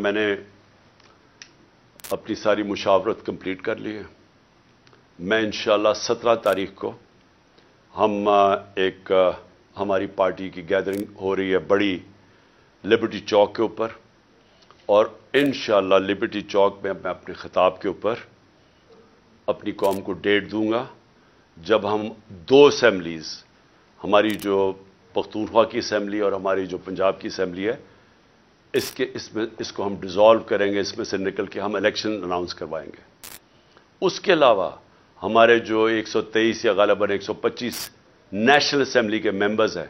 میں نے اپنی ساری مشاورت کمپلیٹ کر لی ہے. میں انشاءاللہ 17 تاریخ کو ہماری پارٹی کی گیدرنگ ہو رہی ہے بڑی لبرٹی چوک کے اوپر, اور انشاءاللہ لبرٹی چوک میں میں اپنے خطاب کے اوپر اپنی قوم کو ڈیٹ دوں گا جب ہم 2 اسمبلیز, ہماری جو پختونخوا کی اسمبلی اور ہماری جو پنجاب کی اسمبلی ہے, اس کو ہم ڈیزالو کریں گے, اس میں سے نکل کے ہم الیکشن اناؤنس کروائیں گے. اس کے علاوہ ہمارے جو 123 یا غالباً 125 نیشنل اسمبلی کے ممبرز ہیں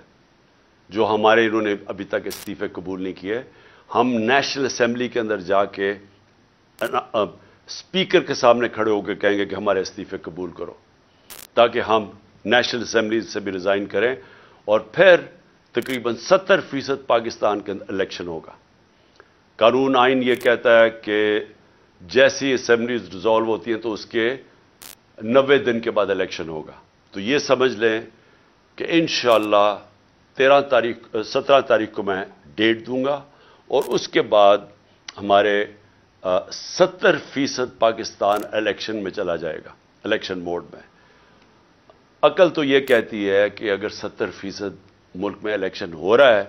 جو انہوں نے ابھی تک استعفے قبول نہیں کیے, ہم نیشنل اسمبلی کے اندر جا کے اسپیکر کے سامنے کھڑے ہو کے کہیں گے کہ ہمارے استعفے قبول کرو, تاکہ ہم نیشنل اسمبلی سے بھی ریزائن کریں, اور پھر تقریباً 70% پاکستان کے اندر الیکشن ہوگا. قانون آئین یہ کہتا ہے کہ جیسی اسمبلیز ڈیزالو ہوتی ہیں تو اس کے 90 دن کے بعد الیکشن ہوگا. تو یہ سمجھ لیں کہ انشاءاللہ 17 تاریخ کو میں ڈیٹ دوں گا, اور اس کے بعد ہمارے 70% پاکستان الیکشن میں چلا جائے گا, الیکشن موڈ میں. عقل تو یہ کہتی ہے کہ اگر 70% ملک میں الیکشن ہو رہا ہے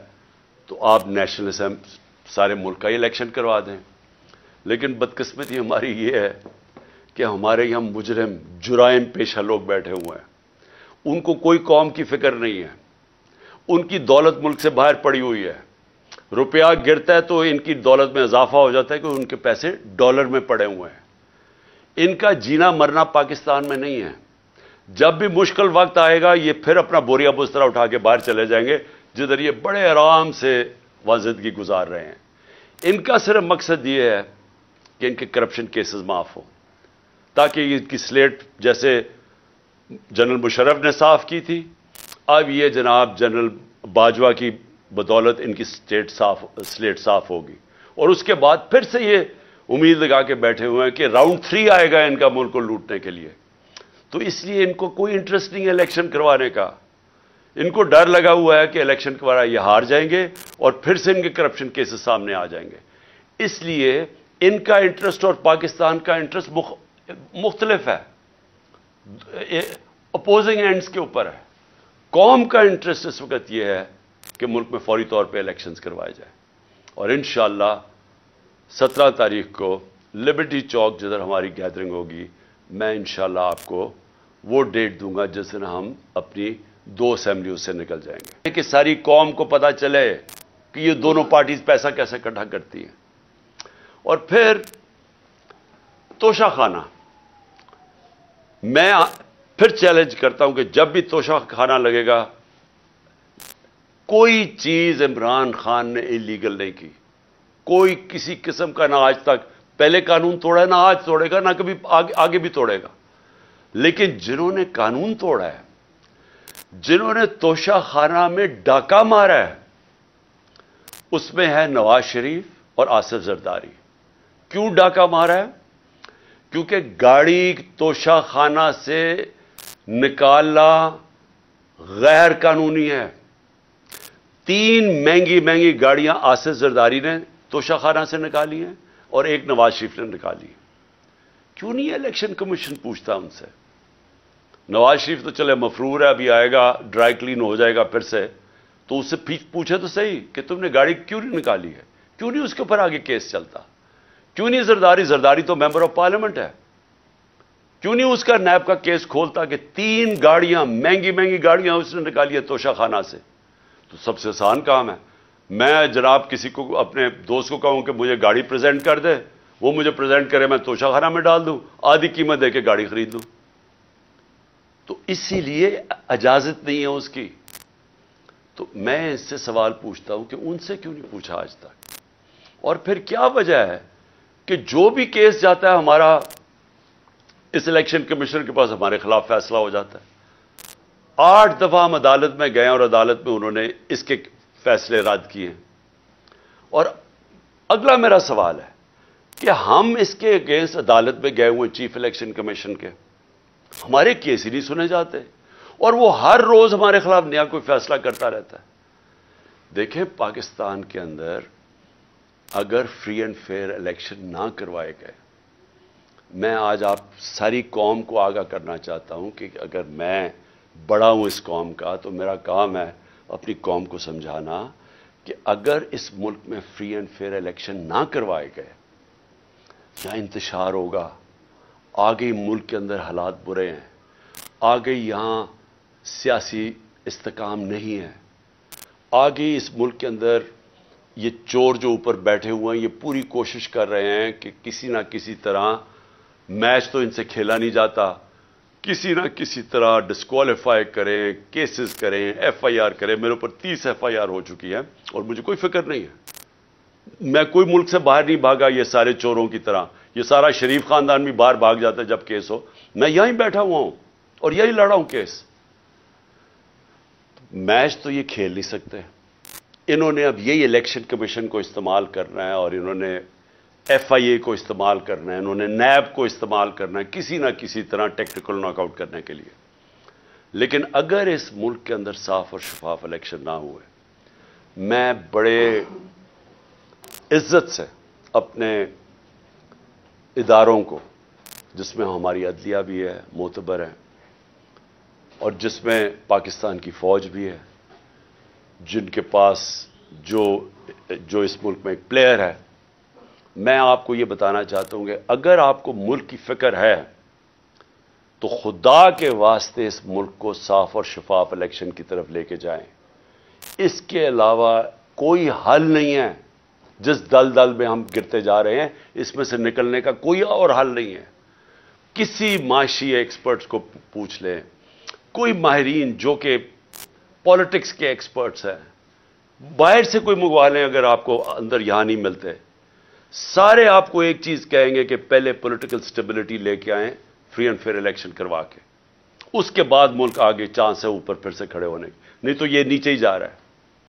تو آپ نیشنل اسمبلی سارے ملک کا ہی الیکشن کروا دیں. لیکن بدقسمتی ہماری یہ ہے کہ ہمارے یہاں مجرم جرائم پیشہ لوگ بیٹھے ہوئے ہیں, ان کو کوئی قوم کی فکر نہیں ہے, ان کی دولت ملک سے باہر پڑی ہوئی ہے. روپیہ گرتا ہے تو ان کی دولت میں اضافہ ہو جاتا ہے کہ ان کے پیسے ڈالر میں پڑے ہوئے ہیں. ان کا جینا مرنا پاکستان میں نہیں ہے. جب بھی مشکل وقت آئے گا یہ پھر اپنا بوریا بسترا اٹھا کے باہر چلے جائیں گے, جدھر یہ بڑے آرام سے زندگی گزار رہے ہیں. ان کا صرف مقصد یہ ہے کہ ان کے کرپشن کیسز معاف ہوں, تاکہ ان کی سلیٹ جیسے جنرل مشرف نے صاف کی تھی, اب یہ جناب جنرل باجوہ کی بدولت ان کی سلیٹ صاف ہوگی. اور اس کے بعد پھر سے یہ امید لگا کے بیٹھے ہوئے ہیں کہ راؤنڈ 3 آئے گا ان کا ملک کو لوٹنے کے لیے. تو اس لیے ان کو کوئی انٹرسٹ نہیں ہے الیکشن کروانے کا. ان کو ڈر لگا ہوا ہے کہ الیکشن کروانا یہ ہار جائیں گے اور پھر سے ان کے کرپشن کیسز سامنے آ جائیں گے. اس لیے ان کا انٹرسٹ اور پاکستان کا انٹرسٹ مختلف ہے, اپوزنگ اینڈز کے اوپر ہے. قوم کا انٹرسٹ اس وقت یہ ہے کہ ملک میں فوری طور پہ الیکشنز کروائے جائیں. اور انشاءاللہ 17 تاریخ کو لبرٹی چوک جدھر ہماری گیدرنگ ہوگی, میں انشاءاللہ آپ کو وہ ڈیٹ دوں گا جس دن ہم اپنی 2 اسمبلیوں سے نکل جائیں گے, کہ ساری قوم کو پتا چلے کہ یہ دونوں پارٹیز پیسہ کیسے اکٹھا کرتی ہیں. اور پھر توشہ خانہ, میں پھر چیلنج کرتا ہوں کہ جب بھی توشہ خانہ لگے گا, کوئی چیز عمران خان نے انلیگل نہیں کی, کوئی کسی قسم کا نہ آج تک پہلے قانون توڑا ہے, نہ آج توڑے گا, نہ کبھی آگے بھی توڑے گا. لیکن جنہوں نے قانون توڑا ہے, جنہوں نے توشہ خانہ میں ڈاکہ مارا ہے, اس میں ہے نواز شریف اور آصف زرداری. کیوں ڈاکہ مارا ہے؟ کیونکہ گاڑی توشہ خانہ سے نکالنا غیر قانونی ہے. 3 مہنگی گاڑیاں آصف زرداری نے توشہ خانہ سے نکالی ہیں اور 1 نواز شریف نے نکالی. کیوں نہیں الیکشن کمیشن پوچھتا ان سے؟ نواز شریف تو چلے مفرور ہے, ابھی آئے گا ڈرائی کلین ہو جائے گا پھر سے, تو اس سے پوچھے تو صحیح کہ تم نے گاڑی کیوں نہیں نکالی ہے, کیوں نہیں اس کے اوپر آگے کیس چلتا, کیوں نہیں زرداری تو ممبر آف پارلیمنٹ ہے, کیوں نہیں اس کا نیب کا کیس کھولتا کہ 3 گاڑیاں مہنگی گاڑیاں اس نے نکالی ہے توشہ خانہ سے. تو سب سے آسان کام ہے, میں جناب کسی کو اپنے دوست کو کہوں کہ مجھے گاڑی پریزنٹ کر دے, وہ مجھے پریزنٹ کرے, میں توشہ خانہ میں ڈال دوں, آدھی قیمت دے کے گاڑی خرید لوں. تو اسی لیے اجازت نہیں ہے اس کی. تو میں اس سے سوال پوچھتا ہوں کہ ان سے کیوں نہیں پوچھا آج تک؟ اور پھر کیا وجہ ہے کہ جو بھی کیس جاتا ہے ہمارا اس الیکشن کمیشنر کے پاس ہمارے خلاف فیصلہ ہو جاتا ہے؟ 8 دفعہ ہم عدالت میں گئے اور عدالت میں انہوں نے اس کے فیصلے رد کیے. اور اگلا میرا سوال ہے کہ ہم اس کے اگینسٹ عدالت میں گئے ہوئے چیف الیکشن کمیشن کے, ہمارے کیس ہی نہیں سنے جاتے, اور وہ ہر روز ہمارے خلاف نیا کوئی فیصلہ کرتا رہتا ہے. دیکھیں پاکستان کے اندر اگر فری اینڈ فیئر الیکشن نہ کروائے گئے، میں آج آپ ساری قوم کو آگاہ کرنا چاہتا ہوں کہ اگر میں بڑا ہوں اس قوم کا تو میرا کام ہے اپنی قوم کو سمجھانا کہ اگر اس ملک میں فری اینڈ فیئر الیکشن نہ کروائے گئے، یہاں انتشار ہوگا، آگے ملک کے اندر حالات برے ہیں، آگے یہاں سیاسی استحکام نہیں ہے، آگے اس ملک کے اندر یہ چور جو اوپر بیٹھے ہوئے ہیں یہ پوری کوشش کر رہے ہیں کہ کسی نہ کسی طرح میچ تو ان سے کھیلا نہیں جاتا، کسی نہ کسی طرح ڈسکوالیفائی کریں، کیسز کریں، ایف آئی آر کریں۔ میرے اوپر 30 ایف آئی آر ہو چکی ہے اور مجھے کوئی فکر نہیں ہے، میں کوئی ملک سے باہر نہیں بھاگا یہ سارے چوروں کی طرح، یہ سارا شریف خاندان بھی باہر بھاگ جاتا ہے جب کیس ہو، میں یہیں بیٹھا ہوا ہوں اور یہی لڑا ہوں کیس۔ میچ تو یہ کھیل نہیں سکتے، انہوں نے اب یہی الیکشن کمیشن کو استعمال کرنا ہے اور انہوں نے ایف آئی اے کو استعمال کرنا ہے، انہوں نے نیب کو استعمال کرنا ہے کسی نہ کسی طرح ٹیکٹیکل ناک آؤٹ کرنے کے لیے۔ لیکن اگر اس ملک کے اندر صاف اور شفاف الیکشن نہ ہوئے، میں بڑے عزت سے اپنے اداروں کو، جس میں ہماری عدلیہ بھی ہے، معتبر ہے، اور جس میں پاکستان کی فوج بھی ہے، جن کے پاس جو اس ملک میں ایک پلیئر ہے، میں آپ کو یہ بتانا چاہتا ہوں کہ اگر آپ کو ملک کی فکر ہے تو خدا کے واسطے اس ملک کو صاف اور شفاف الیکشن کی طرف لے کے جائیں۔ اس کے علاوہ کوئی حل نہیں ہے، جس دل میں ہم گرتے جا رہے ہیں اس میں سے نکلنے کا کوئی اور حل نہیں ہے۔ کسی معاشی ایکسپرٹس کو پوچھ لیں، کوئی ماہرین جو کہ پالیٹکس کے ایکسپرٹس ہیں، باہر سے کوئی منگوا لیں اگر آپ کو اندر یہاں نہیں ملتے، سارے آپ کو ایک چیز کہیں گے کہ پہلے پولیٹیکل سٹیبلٹی لے کے آئیں، فری اینڈ فیئر الیکشن کروا کے، اس کے بعد ملک آگے چانس ہے اوپر پھر سے کھڑے ہونے کی، نہیں تو یہ نیچے ہی جا رہا ہے۔